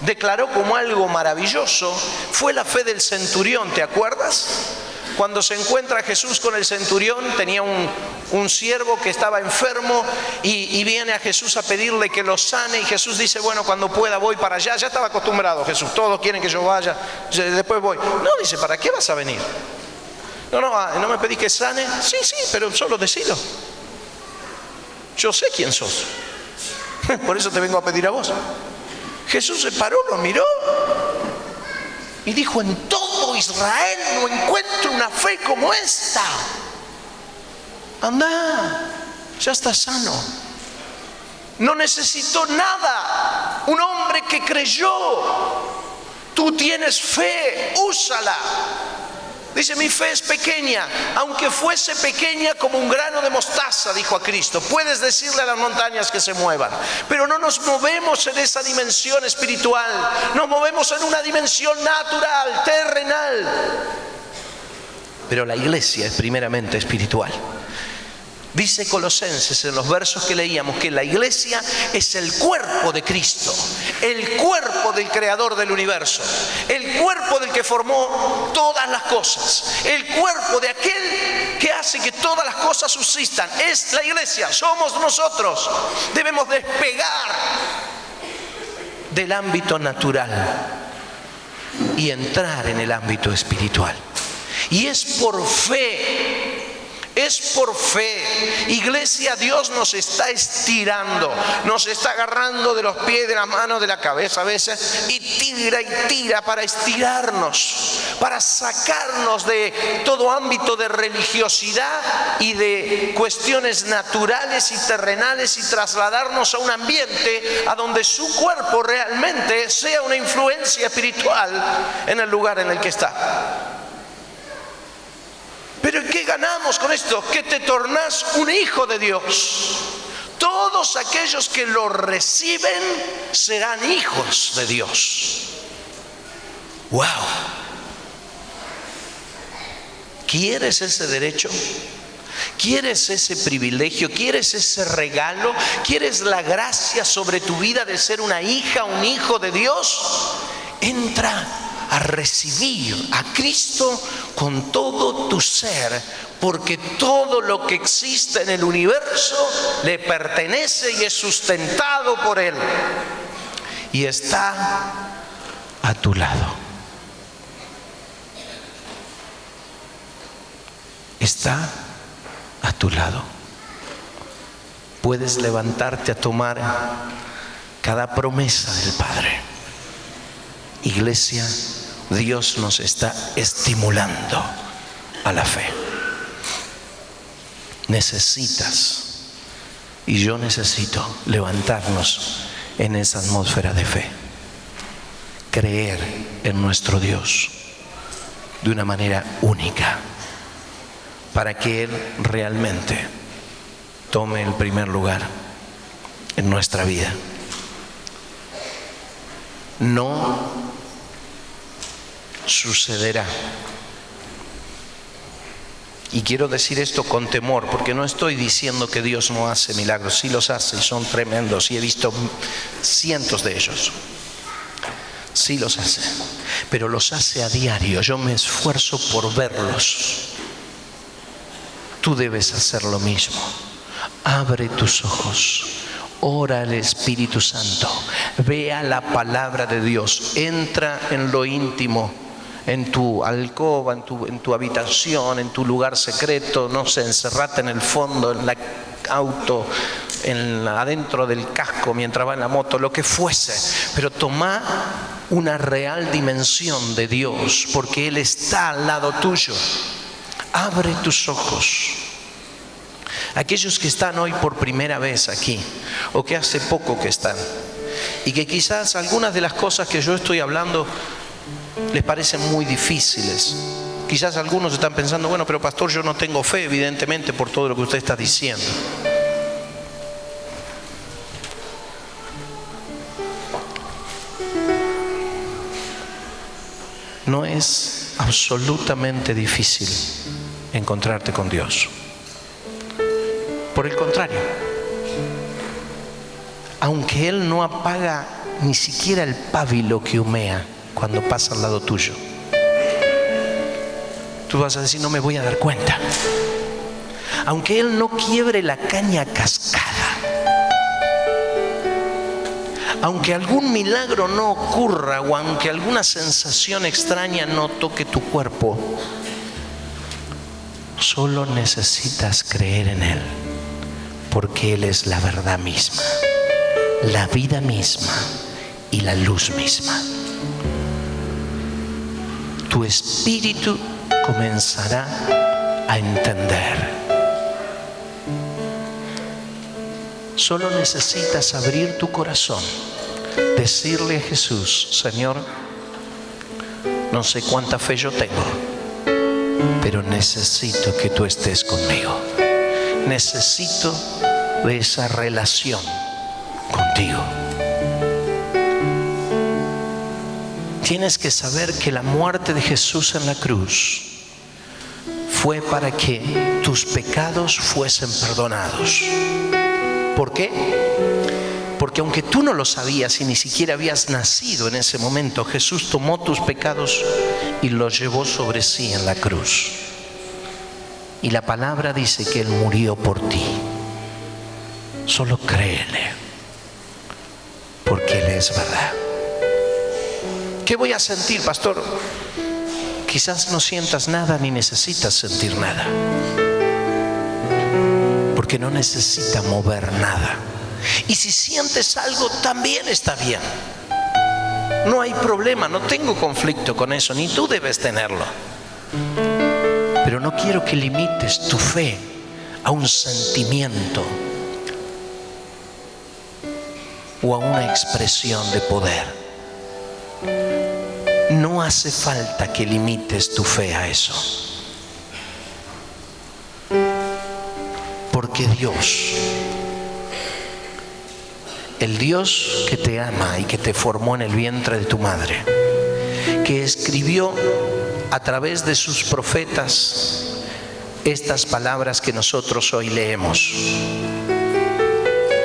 declaró como algo maravilloso fue la fe del centurión. ¿Te acuerdas? Cuando se encuentra Jesús con el centurión, tenía un siervo que estaba enfermo y viene a Jesús a pedirle que lo sane, y Jesús dice: bueno, cuando pueda voy para allá. Ya estaba acostumbrado Jesús, todos quieren que yo vaya, después voy. No, dice: ¿para qué vas a venir? No me pedís que sane. Sí, pero solo decilo. Yo sé quién sos. Por eso te vengo a pedir a vos. Jesús se paró, lo miró y dijo: en todo Israel no encuentro una fe como esta. Anda, ya estás sano. No necesitó nada. Un hombre que creyó. Tú tienes fe, úsala. Dice, mi fe es pequeña, aunque fuese pequeña como un grano de mostaza, dijo a Cristo. Puedes decirle a las montañas que se muevan, pero no nos movemos en esa dimensión espiritual, nos movemos en una dimensión natural, terrenal. Pero la iglesia es primeramente espiritual. Dice Colosenses en los versos que leíamos que la iglesia es el cuerpo de Cristo, el cuerpo del creador del universo, el cuerpo del que formó todas las cosas, el cuerpo de aquel que hace que todas las cosas subsistan. Es la iglesia, somos nosotros. Debemos despegar del ámbito natural y entrar en el ámbito espiritual. Y es por fe. Es por fe. Iglesia, Dios nos está estirando, nos está agarrando de los pies, de las manos, de la cabeza a veces, y tira para estirarnos, para sacarnos de todo ámbito de religiosidad y de cuestiones naturales y terrenales y trasladarnos a un ambiente a donde su cuerpo realmente sea una influencia espiritual en el lugar en el que está. Pero ¿qué ganamos con esto? Que te tornás un hijo de Dios. Todos aquellos que lo reciben serán hijos de Dios. ¡Wow! ¿Quieres ese derecho? ¿Quieres ese privilegio? ¿Quieres ese regalo? ¿Quieres la gracia sobre tu vida de ser una hija, un hijo de Dios? Entra a recibir a Cristo con todo tu ser, porque todo lo que existe en el universo le pertenece y es sustentado por Él, y está a tu lado. Está a tu lado. Puedes levantarte a tomar cada promesa del Padre. Iglesia, Dios nos está estimulando a la fe. Necesitas, y yo necesito, levantarnos en esa atmósfera de fe. Creer en nuestro Dios de una manera única, para que Él realmente tome el primer lugar en nuestra vida. No sucederá. Y quiero decir esto con temor, porque no estoy diciendo que Dios no hace milagros. Sí los hace y son tremendos, y he visto cientos de ellos. Sí los hace, pero los hace a diario. Yo me esfuerzo por verlos. Tú debes hacer lo mismo. Abre tus ojos. Ora al Espíritu Santo. Vea la palabra de Dios. Entra en lo íntimo, en tu alcoba, en tu habitación, en tu lugar secreto. No sé, encerrate en el fondo, en el auto, adentro del casco mientras va en la moto, lo que fuese. Pero toma una real dimensión de Dios, porque Él está al lado tuyo. Abre tus ojos. Aquellos que están hoy por primera vez aquí, o que hace poco que están, y que quizás algunas de las cosas que yo estoy hablando les parecen muy difíciles. Quizás algunos están pensando, bueno, pero pastor, yo no tengo fe, evidentemente, por todo lo que usted está diciendo. No es absolutamente difícil encontrarte con Dios. Por el contrario, aunque Él no apaga ni siquiera el pábilo que humea cuando pasa al lado tuyo, tú vas a decir, no me voy a dar cuenta. Aunque Él no quiebre la caña cascada, aunque algún milagro no ocurra, o aunque alguna sensación extraña no toque tu cuerpo, solo necesitas creer en Él, porque Él es la verdad misma, la vida misma y la luz misma. Tu espíritu comenzará a entender. Solo necesitas abrir tu corazón, decirle a Jesús, Señor, no sé cuánta fe yo tengo, pero necesito que tú estés conmigo. Necesito de esa relación contigo. Tienes que saber que la muerte de Jesús en la cruz fue para que tus pecados fuesen perdonados. ¿Por qué? Porque aunque tú no lo sabías y ni siquiera habías nacido en ese momento, Jesús tomó tus pecados y los llevó sobre sí en la cruz. Y la palabra dice que Él murió por ti. Solo créele, porque Él es verdad. ¿Qué voy a sentir, pastor? Quizás no sientas nada ni necesitas sentir nada, porque no necesita mover nada. Y si sientes algo, también está bien. No hay problema, no tengo conflicto con eso, ni tú debes tenerlo. Pero no quiero que limites tu fe a un sentimiento o a una expresión de poder. No hace falta que limites tu fe a eso. Porque Dios, el Dios que te ama y que te formó en el vientre de tu madre, que escribió a través de sus profetas estas palabras que nosotros hoy leemos,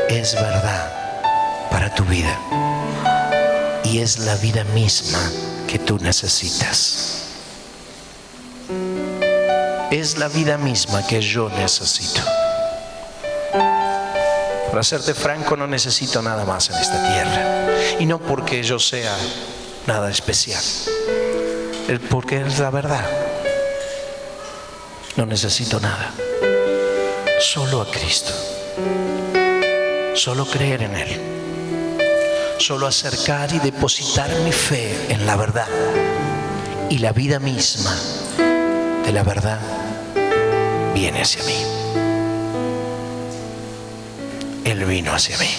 es verdad para tu vida y es la vida misma que tú necesitas. Es la vida misma que yo necesito. Para serte franco, no necesito nada más en esta tierra. Y no porque yo sea nada especial, es porque es la verdad. No necesito nada. Solo a Cristo. Solo creer en Él. Solo acercar y depositar mi fe en la verdad. Y la vida misma de la verdad viene hacia mí. Él vino hacia mí.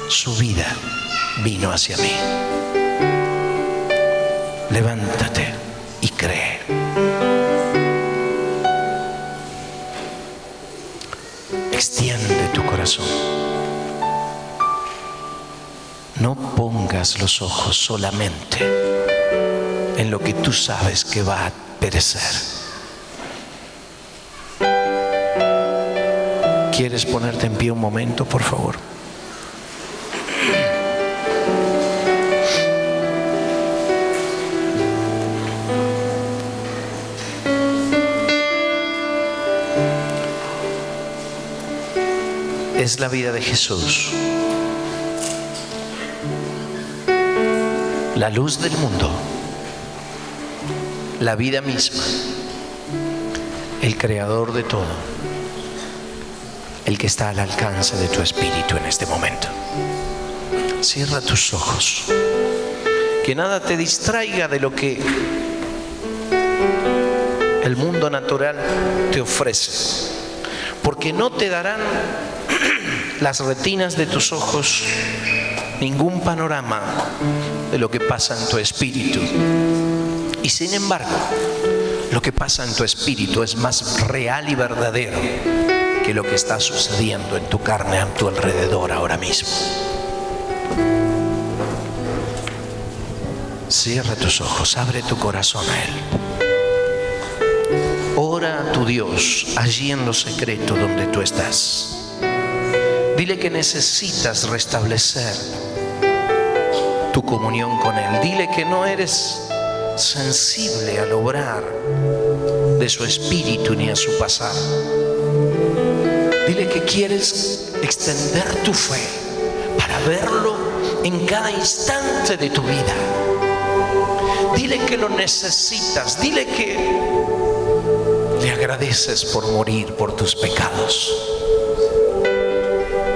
Su vida vino hacia mí. Levántate y cree. Extiende tu corazón. No pongas los ojos solamente en lo que tú sabes que va a perecer. ¿Quieres ponerte en pie un momento, por favor? Es la vida de Jesús, la luz del mundo, la vida misma, el creador de todo, el que está al alcance de tu espíritu en este momento. Cierra tus ojos, que nada te distraiga de lo que el mundo natural te ofrece, porque no te darán las retinas de tus ojos ningún panorama de lo que pasa en tu espíritu. Y sin embargo, lo que pasa en tu espíritu es más real y verdadero que lo que está sucediendo en tu carne a tu alrededor ahora mismo. Cierra tus ojos, abre tu corazón a Él. Ora a tu Dios allí en lo secreto donde tú estás. Dile que necesitas restablecer tu comunión con Él. Dile que no eres sensible al obrar de su espíritu ni a su pasar. Dile que quieres extender tu fe para verlo en cada instante de tu vida. Dile que lo necesitas. Dile que le agradeces por morir por tus pecados.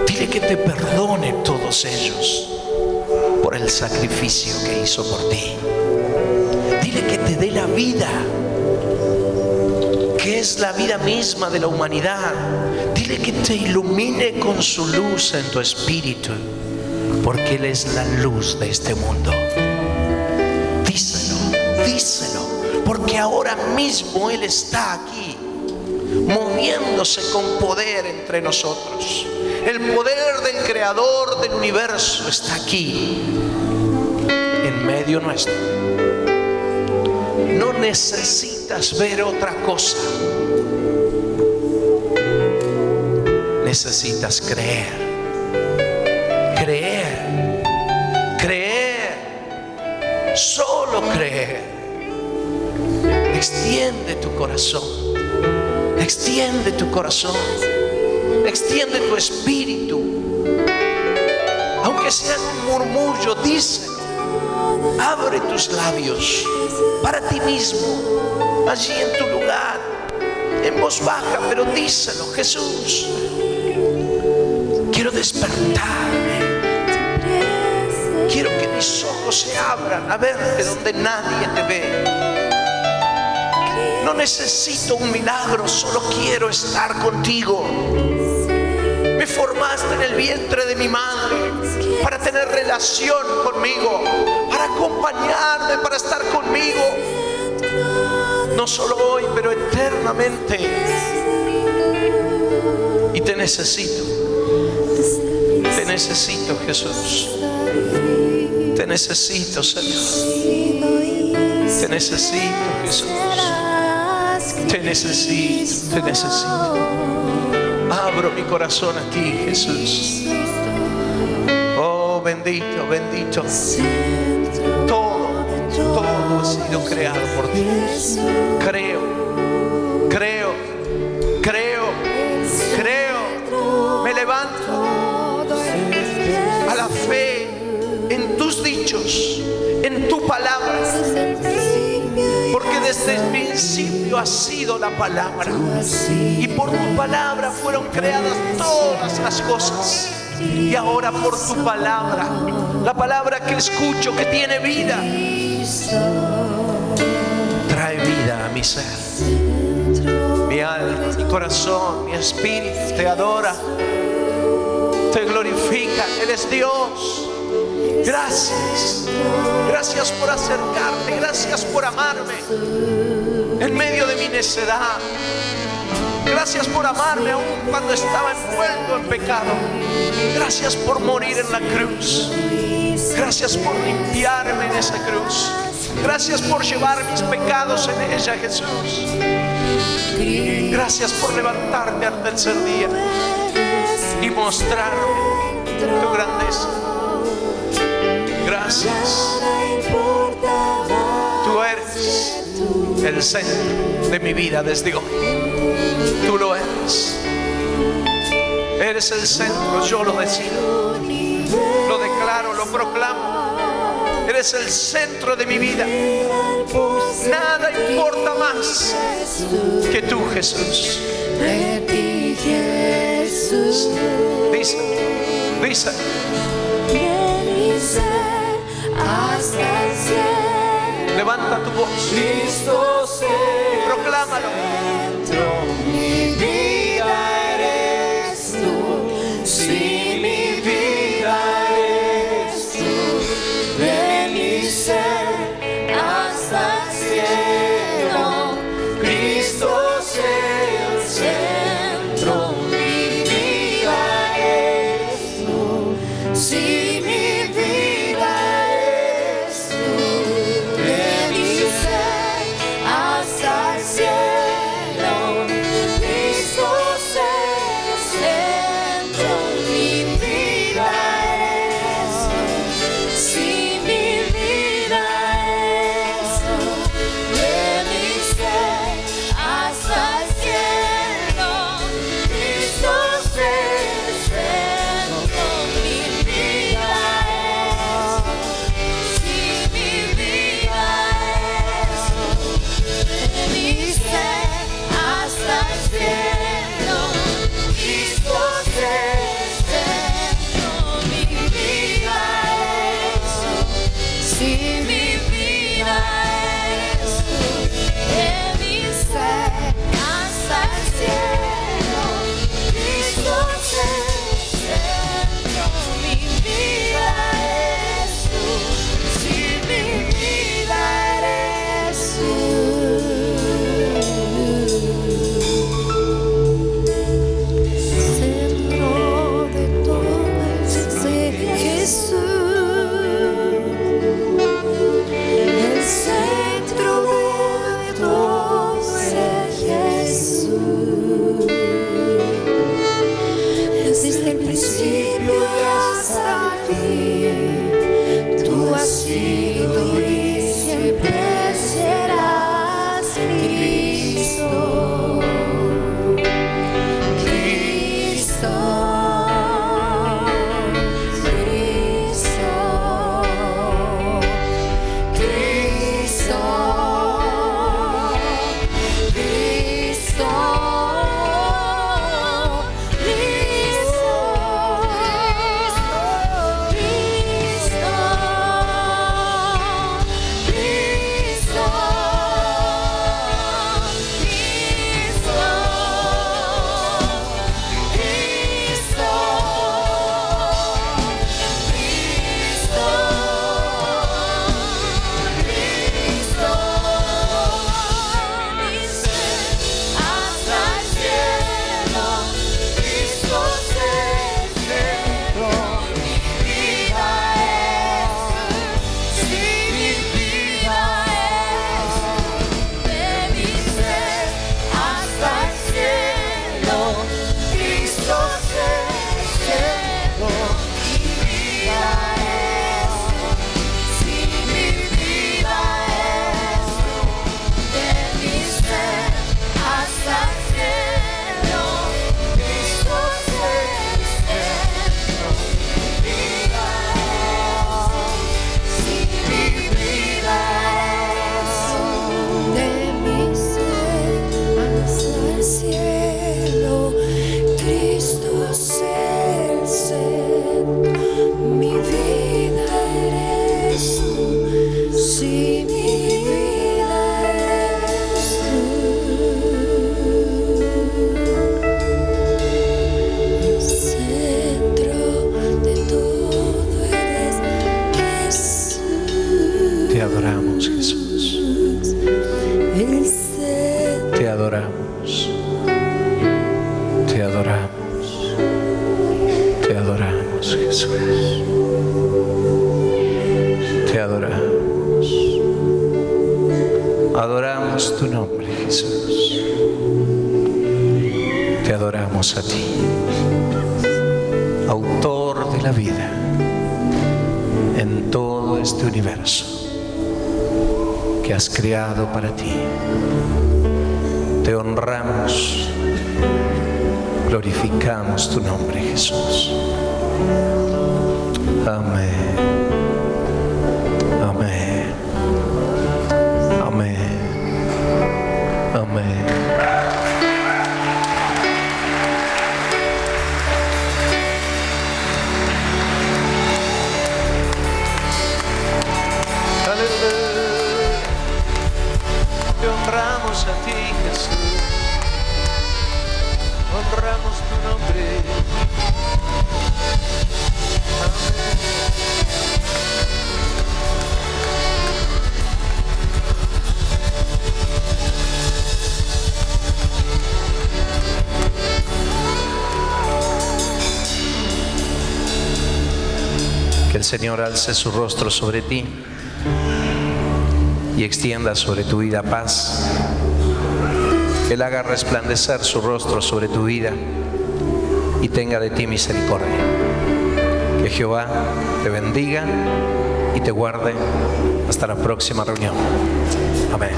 Dile que te perdone todos ellos por el sacrificio que hizo por ti. Dile que te dé la vida, que es la vida misma de la humanidad. Dile que te ilumine con su luz en tu espíritu, porque Él es la luz de este mundo. Díselo, díselo. porque ahora mismo Él está aquí, moviéndose con poder entre nosotros. El poder del Creador del universo está aquí, en medio nuestro. No necesitas ver otra cosa. Necesitas creer, creer, creer, solo creer. Extiende tu corazón, extiende tu corazón, extiende tu espíritu. Aunque sea un murmullo, díselo. Abre tus labios para ti mismo, allí en tu lugar, en voz baja, pero díselo: Jesús, quiero despertarme, quiero que mis ojos se abran a verte donde nadie te ve. No necesito un milagro, solo quiero estar contigo. Me formaste en el vientre de mi madre para tener relación conmigo, para acompañarme, para estar conmigo, no solo hoy, pero eternamente. Y te necesito, Jesús. Te necesito, Señor. Te necesito, Jesús. Te necesito, te necesito. Abro mi corazón a ti, Jesús. Oh, bendito, bendito. Todo ha sido creado por ti. Creo, creo, creo, creo. Me levanto a la fe en tus dichos, en tu palabra, porque desde el principio ha sido la palabra, y por tu palabra fueron creadas todas las cosas. Y ahora por tu palabra, la palabra que escucho, que tiene vida, trae vida a mi ser. Mi alma, mi corazón, mi espíritu te adora, te glorifica. Eres Dios. Gracias, gracias por acercarte, gracias por amarme en medio de mi necedad. Gracias por amarme aún cuando estaba envuelto en pecado. Gracias por morir en la cruz. Gracias por limpiarme en esa cruz. Gracias por llevar mis pecados en ella, Jesús. Gracias por levantarte al tercer día y mostrarme tu grandeza. Gracias. Tú eres el centro de mi vida desde hoy. Tú lo eres. Eres el centro, yo lo decido, lo declaro, lo proclamo. Eres el centro de mi vida. Nada importa más que tú, Jesús. Dice, dice. Levanta tu voz y proclámalo. Mi vida eres tú, sí, mi vida eres tú, de mi ser hasta el cielo, Cristo sea el centro. Mi vida eres tú, sí, mi vida eres tú, de mi ser hasta el cielo. Adoramos tu nombre, Jesús. Te adoramos a ti, autor de la vida en todo este universo que has creado para ti. Te honramos, glorificamos tu nombre, Jesús. Amén. Amén. Amén. Amén. Aleluya. Te honramos a ti, Jesús. Honramos tu nombre. Amén. Que el Señor alce su rostro sobre ti y extienda sobre tu vida paz. Que Él haga resplandecer su rostro sobre tu vida y tenga de ti misericordia. Que Jehová te bendiga y te guarde hasta la próxima reunión. Amén.